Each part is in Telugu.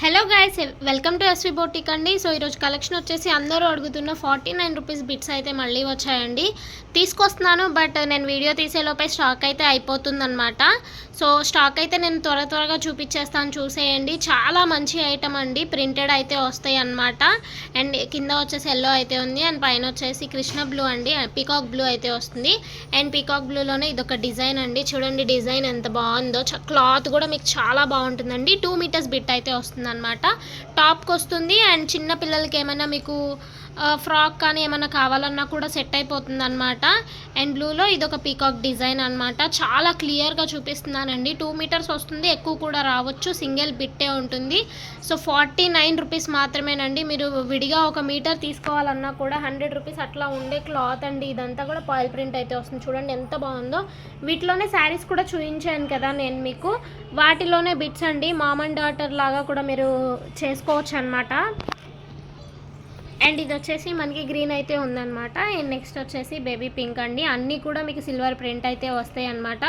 Hello guys, welcome to SV boutique అండి. సో ఈరోజు కలెక్షన్ వచ్చేసి అందరూ అడుగుతున్న 49 రూపీస్ బిట్స్ అయితే మళ్ళీ వచ్చాయండి. తీసుకొస్తున్నాను, బట్ నేను వీడియో తీసేలోపే స్టాక్ అయితే అయిపోతుందన్నమాట. సో స్టాక్ అయితే నేను త్వరగా చూపించేస్తాను, చూసేయండి. చాలా మంచి ఐటమ్ అండి, ప్రింటెడ్ అయితే వస్తాయి అన్నమాట. అండ్ కింద వచ్చేసి ఎల్లో అయితే ఉంది, అండ్ పైన వచ్చేసి కృష్ణ బ్లూ అండి, పీకాక్ బ్లూ అయితే వస్తుంది. అండ్ పీకాక్ బ్లూలోనే ఇదొక డిజైన్ అండి, చూడండి డిజైన్ ఎంత బాగుందో. క్లాత్ కూడా మీకు చాలా బాగుంటుందండి. 2 మీటర్స్ బిట్ అయితే వస్తుంది అనమాట. టాప్కి వస్తుంది. అండ్ చిన్న పిల్లలకి ఏమైనా మీకు ఫ్రాక్ కానీ ఏమైనా కావాలన్నా కూడా సెట్ అయిపోతుంది అనమాట. అండ్ బ్లూలో ఇదొక పీకాక్ డిజైన్ అనమాట. చాలా క్లియర్గా చూపిస్తున్నానండి. 2 మీటర్స్ వస్తుంది, ఎక్కువ కూడా రావచ్చు, సింగిల్ బిట్టే ఉంటుంది. సో 49 రూపీస్ మాత్రమేనండి. మీరు విడిగా 1 మీటర్ తీసుకోవాలన్నా కూడా 100 రూపీస్ అట్లా ఉండే క్లాత్ అండి. ఇదంతా కూడా పాయిల్ ప్రింట్ అయితే వస్తుంది, చూడండి ఎంత బాగుందో. వీటిలోనే శారీస్ కూడా చూపించాను కదా నేను మీకు, వాటిలోనే బిట్స్ అండి. మామ్ అండ్ డాటర్ లాగా కూడా మీరు చేసుకోవచ్చు అనమాట. అండ్ ఇది వచ్చేసి మనకి గ్రీన్ అయితే ఉందన్నమాట. అండ్ నెక్స్ట్ వచ్చేసి బేబీ పింక్ అండి. అన్నీ కూడా మీకు సిల్వర్ ప్రింట్ అయితే వస్తాయి అన్నమాట.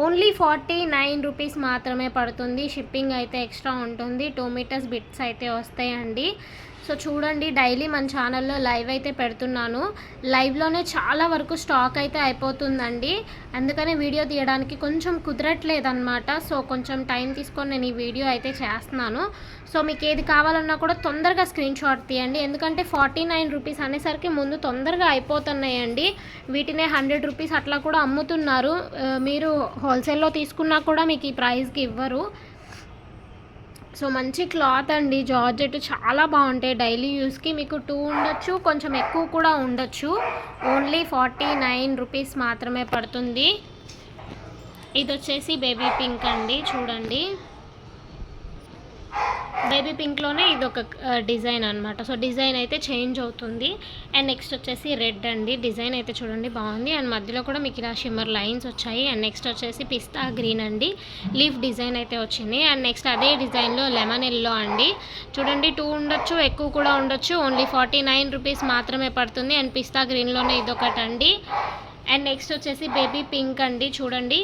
ఓన్లీ 49 రూపీస్ మాత్రమే పడుతుంది. షిప్పింగ్ అయితే ఎక్స్ట్రా ఉంటుంది. 2 మీటర్స్ బిట్స్ అయితే వస్తాయండి. సో చూడండి, డైలీ మన ఛానల్లో లైవ్ అయితే పెడుతున్నాను. లైవ్లోనే చాలా వరకు స్టాక్ అయితే అయిపోతుందండి. అందుకనే వీడియో తీయడానికి కొంచెం కుదరట్లేదు అనమాట. సో కొంచెం టైం తీసుకొని నేను ఈ వీడియో అయితే చేస్తున్నాను. సో మీకు ఏది కావాలన్నా కూడా తొందరగా స్క్రీన్ షాట్ తీయండి, ఎందుకంటే 49 రూపీస్ అనేసరికి ముందు తొందరగా అయిపోతున్నాయండి. వీటినే 100 రూపీస్ అట్లా కూడా అమ్ముతున్నారు. మీరు హోల్సేల్లో తీసుకున్నా కూడా మీకు ఈ ప్రైస్కి ఇవ్వరు. సో మంచి క్లాత్ అండి, జార్జెట్ చాలా బాగుంటాయి. డైలీ యూస్కి మీకు 2 ఉండొచ్చు, కొంచెం ఎక్కువ కూడా ఉండొచ్చు. ఓన్లీ 49 రూపీస్ మాత్రమే పడుతుంది. ఇది వచ్చేసి బేబీ పింక్ అండి, చూడండి బేబీ పింక్లోనే ఇది ఒక డిజైన్ అనమాట. సో డిజైన్ అయితే చేంజ్ అవుతుంది. అండ్ నెక్స్ట్ వచ్చేసి రెడ్ అండి, డిజైన్ అయితే చూడండి బాగుంది. అండ్ మధ్యలో కూడా మీకు ఇలా షిమ్మర్ లైన్స్ వచ్చాయి. అండ్ నెక్స్ట్ వచ్చేసి పిస్తా గ్రీన్ అండి, లీఫ్ డిజైన్ అయితే వచ్చింది. అండ్ నెక్స్ట్ అదే డిజైన్లో లెమన్ ఎల్లో అండి, చూడండి 2 ఉండొచ్చు, ఎక్కువ కూడా ఉండొచ్చు. ఓన్లీ 49 రూపీస్ మాత్రమే పడుతుంది. అండ్ పిస్తా గ్రీన్లోనే ఇదొకటి అండి. అండ్ నెక్స్ట్ వచ్చేసి బేబీ పింక్ అండి, చూడండి